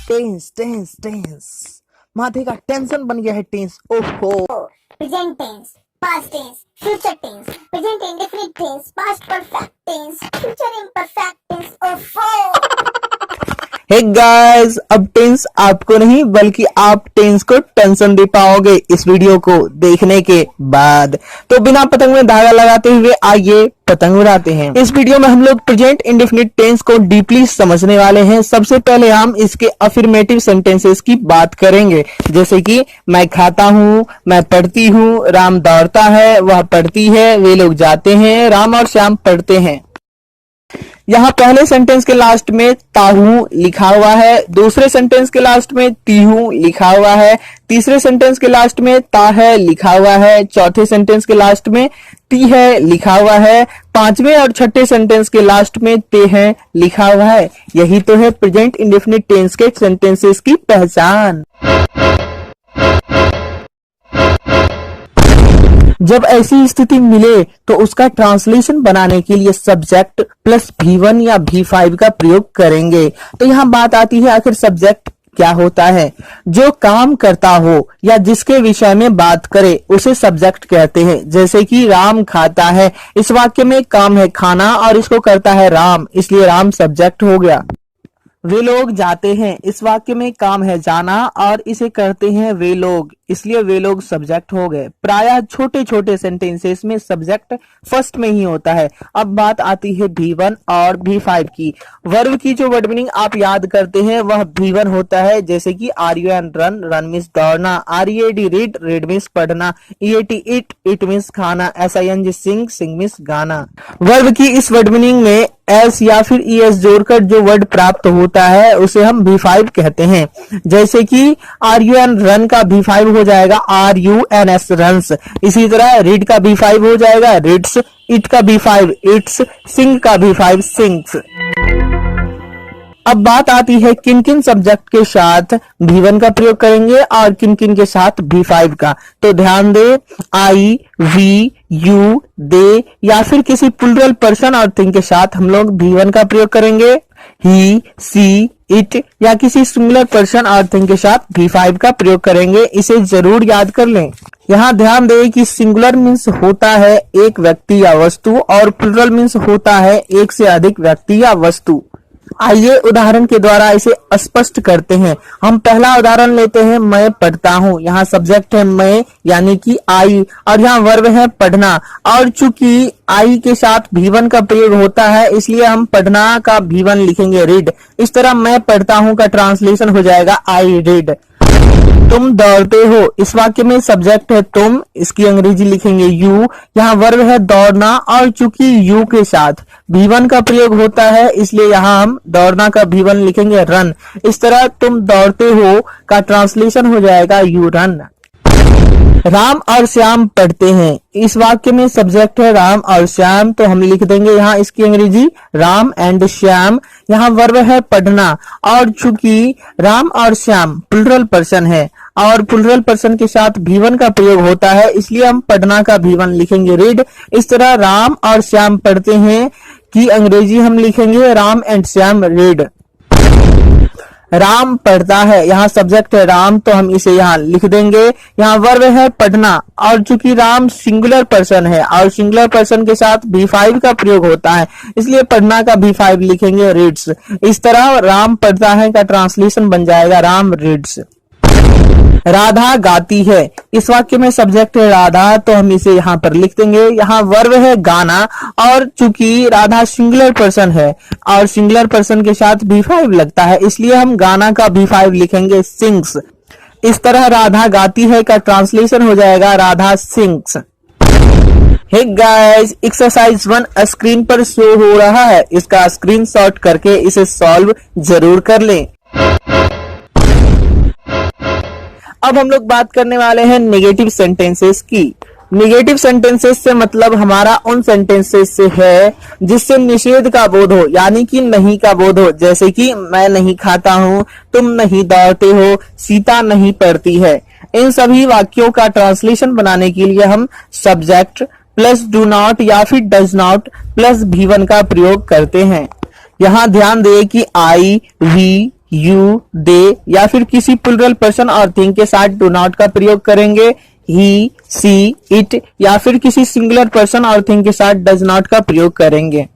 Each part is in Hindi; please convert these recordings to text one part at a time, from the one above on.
टेंस टेंस टेंस, माथे का टेंशन बन गया है टेंस। ओहो। Present tense, past tense, future tense, present indefinite tense, past perfect tense, future imperfect tense. ओफो। हे गाइस, अब टेंस आपको नहीं बल्कि आप टेंस को टेंशन दे पाओगे इस वीडियो को देखने के बाद। तो बिना पतंग में धागा लगाते हुए आइए पतंग उड़ाते हैं। इस वीडियो में हम लोग प्रेजेंट इंडेफिनिट टेंस को डीपली समझने वाले हैं। सबसे पहले हम इसके अफर्मेटिव सेंटेंसेस की बात करेंगे, जैसे कि मैं खाता हूँ, मैं पढ़ती हूँ, राम दौड़ता है, वह पढ़ती है, वे लोग जाते हैं, राम और श्याम पढ़ते हैं। यहाँ पहले सेंटेंस के लास्ट में ताहू लिखा हुआ है, दूसरे सेंटेंस के लास्ट में तीहू लिखा हुआ है, तीसरे सेंटेंस के लास्ट में ता है लिखा हुआ है, चौथे सेंटेंस के लास्ट में ती है लिखा हुआ है, पांचवें और छठे सेंटेंस के लास्ट में ते है लिखा हुआ है। यही तो है प्रेजेंट इंडेफिनिट टेंस के सेंटेंसेस की पहचान। जब ऐसी स्थिति मिले तो उसका ट्रांसलेशन बनाने के लिए सब्जेक्ट प्लस V1 या V5 का प्रयोग करेंगे। तो यहाँ बात आती है, आखिर सब्जेक्ट क्या होता है? जो काम करता हो या जिसके विषय में बात करे उसे सब्जेक्ट कहते हैं। जैसे कि राम खाता है, इस वाक्य में काम है खाना और इसको करता है राम, इसलिए राम सब्जेक्ट हो गया। वे लोग जाते हैं, इस वाक्य में काम है जाना और इसे करते हैं वे लोग, इसलिए वे लोग सब्जेक्ट हो गए। प्रायः छोटे छोटे सेंटेंसेस में सब्जेक्ट फर्स्ट में ही होता है। अब बात आती है V1 और V5 की। वर्ब की जो वर्ड मीनिंग आप याद करते हैं वह V1 होता है, जैसे कि RUN रन, रन मीन्स दौड़ना, READ रीड, रीड मीन्स पढ़ना, EAT इट, इट मीन्स खाना, SING सिंग, सिंग मीन्स गाना। वर्ब की इस वर्ड मीनिंग में एस या फिर ES जोड़कर जो वर्ड प्राप्त होता है उसे हम V5 कहते हैं। जैसे कि RUN रन का V5 हो जाएगा RUNS रन्स, इसी तरह रीड का V5 हो जाएगा रीड्स, इट का V5 इट्स, सिंग का V5 सिंग्स। अब बात आती है किन किन सब्जेक्ट के साथ V1 का प्रयोग करेंगे और किन किन के साथ V5 का। तो ध्यान दे, आई, वी, यू, दे या फिर किसी प्लूरल पर्सन और थिंग के साथ हम लोग V1 का प्रयोग करेंगे। ही, सी, इट या किसी सिंगुलर पर्सन और थिंग के साथ V5 का प्रयोग करेंगे। इसे जरूर याद कर लें। यहाँ ध्यान दें कि सिंगुलर मीन्स होता है एक व्यक्ति या वस्तु और प्लूरल मीन्स होता है एक से अधिक व्यक्ति या वस्तु। आइए उदाहरण के द्वारा इसे स्पष्ट करते हैं। हम पहला उदाहरण लेते हैं, मैं पढ़ता हूँ। यहाँ सब्जेक्ट है मैं यानी कि आई और यहाँ वर्ब है पढ़ना, और चूंकि आई के साथ V1 का प्रयोग होता है इसलिए हम पढ़ना का V1 लिखेंगे रीड। इस तरह मैं पढ़ता हूँ का ट्रांसलेशन हो जाएगा आई रीड। तुम दौड़ते हो, इस वाक्य में सब्जेक्ट है तुम, इसकी अंग्रेजी लिखेंगे यू। यहाँ वर्ब है दौड़ना और चूंकि यू के साथ V1 का प्रयोग होता है इसलिए यहाँ हम दौड़ना का V1 लिखेंगे रन। इस तरह तुम दौड़ते हो का ट्रांसलेशन हो जाएगा यू रन। राम और श्याम पढ़ते हैं, इस वाक्य में सब्जेक्ट है राम और श्याम, तो हम लिख देंगे यहाँ इसकी अंग्रेजी राम एंड श्याम। यहाँ वर्ब है पढ़ना और चूंकि राम और श्याम प्लूरल पर्सन है और प्लूरल पर्सन के साथ V1 का प्रयोग होता है इसलिए हम पढ़ना का V1 लिखेंगे रीड। इस तरह राम और श्याम पढ़ते हैं की अंग्रेजी हम लिखेंगे राम एंड श्याम रीड। राम पढ़ता है, यहाँ सब्जेक्ट है राम तो हम इसे यहाँ लिख देंगे। यहाँ वर्ब है पढ़ना और चूंकि राम सिंगुलर पर्सन है और सिंगुलर पर्सन के साथ V5 का प्रयोग होता है इसलिए पढ़ना का V5 लिखेंगे रीड्स। इस तरह राम पढ़ता है का ट्रांसलेशन बन जाएगा राम रीड्स। राधा गाती है, इस वाक्य में सब्जेक्ट है राधा तो हम इसे यहाँ पर लिख देंगे। यहाँ वर्ब है गाना और चूंकि राधा सिंगुलर पर्सन है और सिंगुलर पर्सन के साथ V5 लगता है इसलिए हम गाना का V5 लिखेंगे सिंग्स। इस तरह राधा गाती है का ट्रांसलेशन हो जाएगा Radha sings. Hey guys, exercise 1 screen पर शो हो रहा है, इसका स्क्रीनशॉट करके इसे सॉल्व जरूर कर लें। अब हम लोग बात करने वाले हैं नेगेटिव सेंटेंसेस की। नेगेटिव सेंटेंसेस से मतलब हमारा उन सेंटेंसेस से है जिससे निषेध का बोध हो यानी कि नहीं का बोध हो। जैसे कि मैं नहीं खाता हूँ, तुम नहीं दौड़ते हो, सीता नहीं पढ़ती है। इन सभी वाक्यों का ट्रांसलेशन बनाने के लिए हम सब्जेक्ट प्लस डू नॉट या फिर डज नॉट प्लस V1 का प्रयोग करते हैं। यहाँ ध्यान दें कि आई, वी, यू, दे या फिर किसी प्लूरल पर्सन और थिंग के साथ डू नॉट का प्रयोग करेंगे। ही, सी, इट या फिर किसी सिंगुलर पर्सन और थिंग के साथ डज नॉट का प्रयोग करेंगे।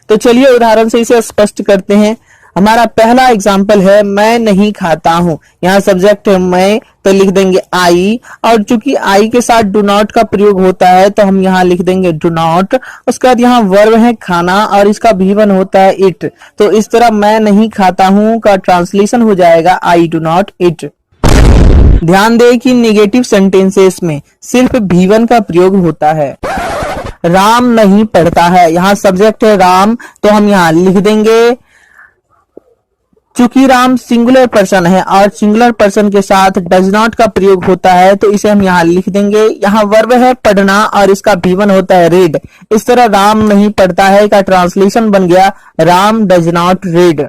तो चलिए उदाहरण से इसे स्पष्ट करते हैं। हमारा पहला एग्जाम्पल है मैं नहीं खाता हूं। यहाँ सब्जेक्ट है मैं, तो लिख देंगे आई, और चूंकि आई के साथ डू नॉट का प्रयोग होता है तो हम यहाँ लिख देंगे डू नॉट। उसके बाद यहाँ वर्ब है खाना और इसका V1 होता है इट, तो इस तरह मैं नहीं खाता हूं का ट्रांसलेशन हो जाएगा आई डू नॉट इट। ध्यान दें कि निगेटिव सेंटेंसेस में सिर्फ V1 का प्रयोग होता है। राम नहीं पढ़ता है, यहाँ सब्जेक्ट है राम, तो हम यहाँ लिख देंगे चूंकि राम सिंगुलर पर्सन है और सिंगुलर पर्सन के साथ डज नॉट का प्रयोग होता है तो इसे हम यहाँ लिख देंगे। यहाँ वर्ब है पढ़ना और इसका V1 होता है रीड। इस तरह राम नहीं पढ़ता है का ट्रांसलेशन बन गया Ram does not read.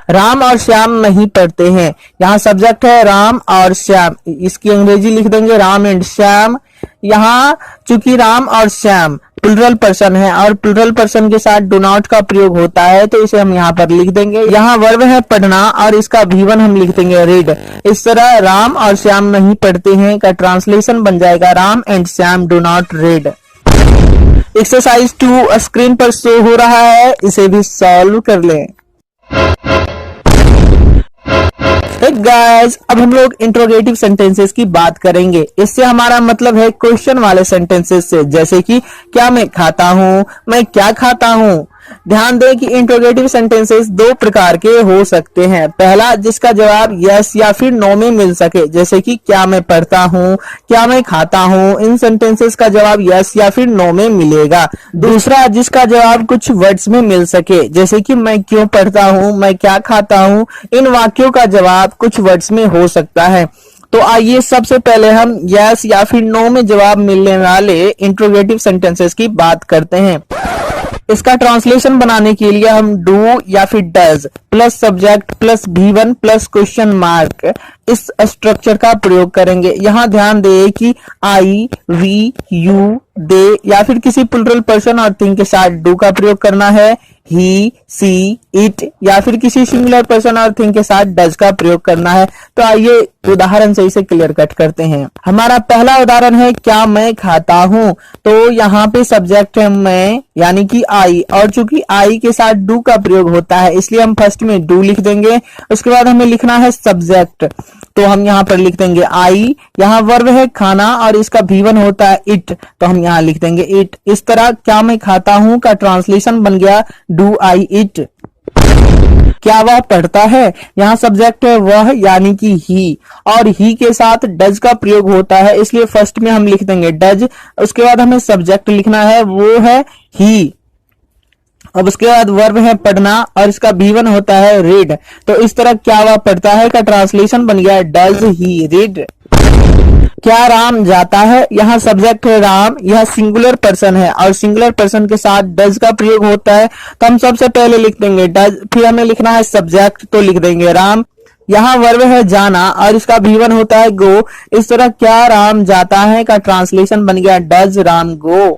Ram और श्याम नहीं पढ़ते हैं, यहाँ सब्जेक्ट है राम और श्याम, इसकी अंग्रेजी लिख देंगे राम एंड श्याम। यहाँ चूंकि राम और श्याम प्लूरल पर्सन है और प्लूरल पर्सन के साथ डू नॉट का प्रयोग होता है तो इसे हम यहाँ पर लिख देंगे। यहाँ वर्ब है पढ़ना और इसका V1 हम लिख देंगे रीड। इस तरह राम और श्याम नहीं पढ़ते हैं का ट्रांसलेशन बन जाएगा Ram and Shyam do not read. Exercise 2 screen पर शो हो रहा है, इसे भी सॉल्व कर लें। गाइस, अब हम लोग इंट्रोगेटिव सेंटेंसेस की बात करेंगे। इससे हमारा मतलब है क्वेश्चन वाले सेंटेंसेस से, जैसे कि क्या मैं खाता हूँ, मैं क्या खाता हूँ। ध्यान दें कि इंट्रोगेटिव सेंटेंसेस दो प्रकार के हो सकते हैं। पहला जिसका जवाब यस या फिर नो में मिल सके, जैसे कि क्या मैं पढ़ता हूँ, क्या मैं खाता हूँ, इन सेंटेंसेस का जवाब यस या फिर नो में मिलेगा। दूसरा जिसका जवाब कुछ वर्ड्स में मिल सके, जैसे कि मैं क्यों पढ़ता हूँ, मैं क्या खाता हूँ, इन वाक्यों का जवाब कुछ वर्ड्स में हो सकता है। तो आइए सबसे पहले हम यस या फिर नो में जवाब मिलने वाले इंट्रोगेटिव सेंटेंसेस की बात करते हैं। इसका ट्रांसलेशन बनाने के लिए हम डू या फिर does plus subject plus V1 plus question mark इस स्ट्रक्चर का प्रयोग करेंगे। यहाँ ध्यान दें कि आई, वी, यू, दे या फिर किसी प्लूरल पर्सन और थिंग के साथ डू का प्रयोग करना है। ही, सी, इट या फिर किसी सिंगुलर पर्सन और थिंग के साथ डज का प्रयोग करना है। तो आइए उदाहरण से इसे क्लियर कट करते हैं। हमारा पहला उदाहरण है क्या मैं खाता हूँ, तो यहाँ पे सब्जेक्ट है मैं यानी कि आई, और चूंकि आई के साथ डू का प्रयोग होता है इसलिए हम फर्स्ट में डू लिख देंगे। उसके बाद हमें लिखना है सब्जेक्ट, तो हम यहाँ पर लिख देंगे आई। यहाँ वर्ब है खाना और इसका V1 होता है इट, तो हम यहाँ लिख देंगे इट। इस तरह क्या मैं खाता हूँ का ट्रांसलेशन बन गया डू आई इट। क्या वह पढ़ता है, यहाँ सब्जेक्ट है वह यानी कि ही, और ही के साथ डज का प्रयोग होता है इसलिए फर्स्ट में हम लिख देंगे डज। उसके बाद हमें सब्जेक्ट लिखना है, वो है ही। अब उसके बाद वर्ब है पढ़ना और इसका V1 होता है रीड, तो इस तरह क्या वह पढ़ता है का ट्रांसलेशन बन गया डज ही रीड। क्या राम जाता है, यहाँ सब्जेक्ट है राम, यह सिंगुलर पर्सन है और सिंगुलर पर्सन के साथ डज का प्रयोग होता है तो हम सबसे पहले लिख देंगे डज, फिर हमें लिखना है सब्जेक्ट, तो लिख देंगे राम। यहाँ वर्ब है जाना और इसका V1 होता है गो। इस तरह क्या राम जाता है का ट्रांसलेशन बन गया does Ram go.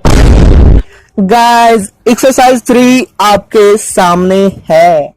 Guys, exercise 3 आपके सामने है।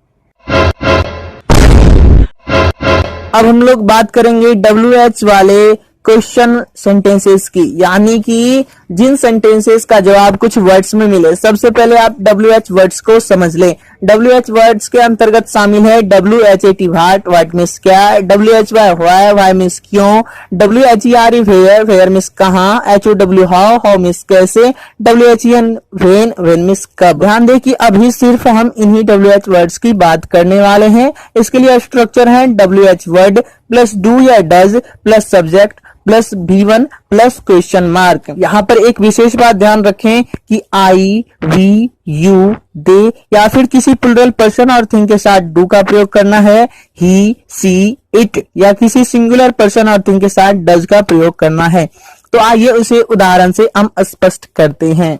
अब हम लोग बात करेंगे WH वाले क्वेश्चन सेंटेंसेस की, यानी कि जिन सेंटेंसेस का जवाब कुछ वर्ड्स में मिले। सबसे पहले आप WH वर्ड्स को समझ लें। WH वर्ड्स के अंतर्गत शामिल है WHAT व्हाट मीन्स क्या, WHY व्हाई मीन्स क्यों, WHERE वेयर मीन्स कहाँ, HOW हाउ मीन्स कैसे, WHEN व्हेन मीन्स कब। ध्यान दें कि अभी सिर्फ हम इन्हीं WH वर्ड्स की बात करने वाले हैं। इसके लिए स्ट्रक्चर है WH वर्ड प्लस डू या does plus subject plus V1 plus question mark. यहाँ पर एक विशेष बात ध्यान रखें कि आई, वी, यू, दे या फिर किसी प्लूरल पर्सन और थिंग के साथ डू का प्रयोग करना है। ही, सी, इट या किसी सिंगुलर पर्सन और थिंग के साथ डज का प्रयोग करना है। तो आइए उसे उदाहरण से हम स्पष्ट करते हैं।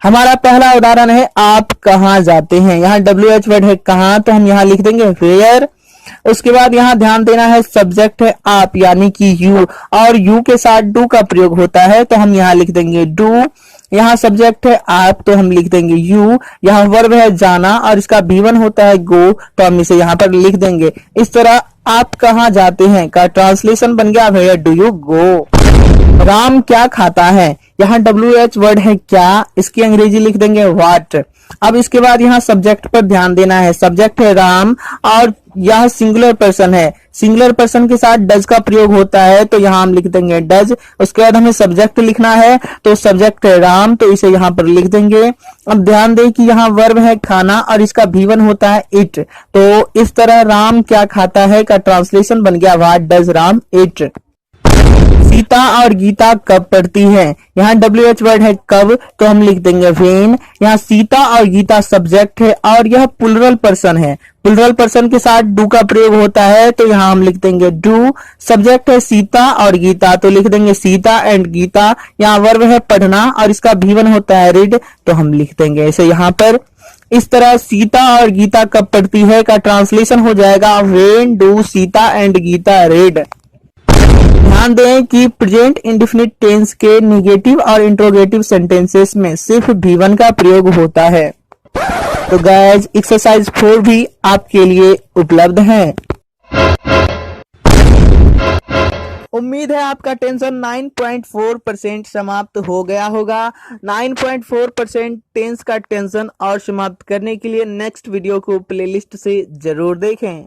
हमारा पहला उदाहरण है आप कहाँ जाते हैं। यहाँ WH वर्ड है कहाँ, तो हम यहाँ लिख देंगे वेयर। उसके बाद यहाँ ध्यान देना है सब्जेक्ट है आप यानी कि यू, और यू के साथ डू का प्रयोग होता है तो हम यहाँ लिख देंगे डू। यहाँ सब्जेक्ट है आप, तो हम लिख देंगे यू। यहाँ वर्ब है जाना और इसका V1 होता है गो, तो हम इसे यहाँ पर लिख देंगे। इस तरह आप कहाँ जाते हैं का ट्रांसलेशन बन गया where do you go. Ram क्या खाता है, यहाँ WH वर्ड है क्या, इसकी अंग्रेजी लिख देंगे व्हाट। अब इसके बाद यहाँ सब्जेक्ट पर ध्यान देना है। सब्जेक्ट है राम और यह सिंगुलर पर्सन है। सिंगुलर पर्सन के साथ डज का प्रयोग होता है, तो यहाँ हम लिख देंगे डज। उसके बाद हमें सब्जेक्ट लिखना है, तो सब्जेक्ट है राम, तो इसे यहाँ पर लिख देंगे। अब ध्यान दें कि यहाँ वर्ब है खाना और इसका V1 होता है इट, तो इस तरह राम क्या खाता है का ट्रांसलेशन बन गया what does Ram it. Sita और गीता कब पढ़ती है, यहाँ WH वर्ड है कब, तो हम लिख देंगे व्हेन। यहाँ सीता और गीता सब्जेक्ट है और यह प्लुरल पर्सन है। प्लुरल पर्सन के साथ डू का प्रयोग होता है, तो यहाँ हम लिख देंगे डू। सब्जेक्ट है सीता और गीता, तो लिख देंगे सीता एंड गीता। यहाँ वर्ब है पढ़ना और इसका V1 होता है रीड, तो हम लिख देंगे इसे यहाँ पर। इस तरह सीता और गीता कब पढ़ती है का ट्रांसलेशन हो जाएगा when do Sita and Gita read. ध्यान दें कि प्रेजेंट इंडेफिनिट टेंस के नेगेटिव और इंट्रोगेटिव सेंटेंसेस में सिर्फ V1 का प्रयोग होता है। तो गाइस एक्सरसाइज 4 भी आपके लिए उपलब्ध है। उम्मीद है आपका टेंशन 9.4% समाप्त हो गया होगा। 9.4% टेंस का टेंशन और समाप्त करने के लिए नेक्स्ट वीडियो को प्लेलिस्ट से जरूर देखें।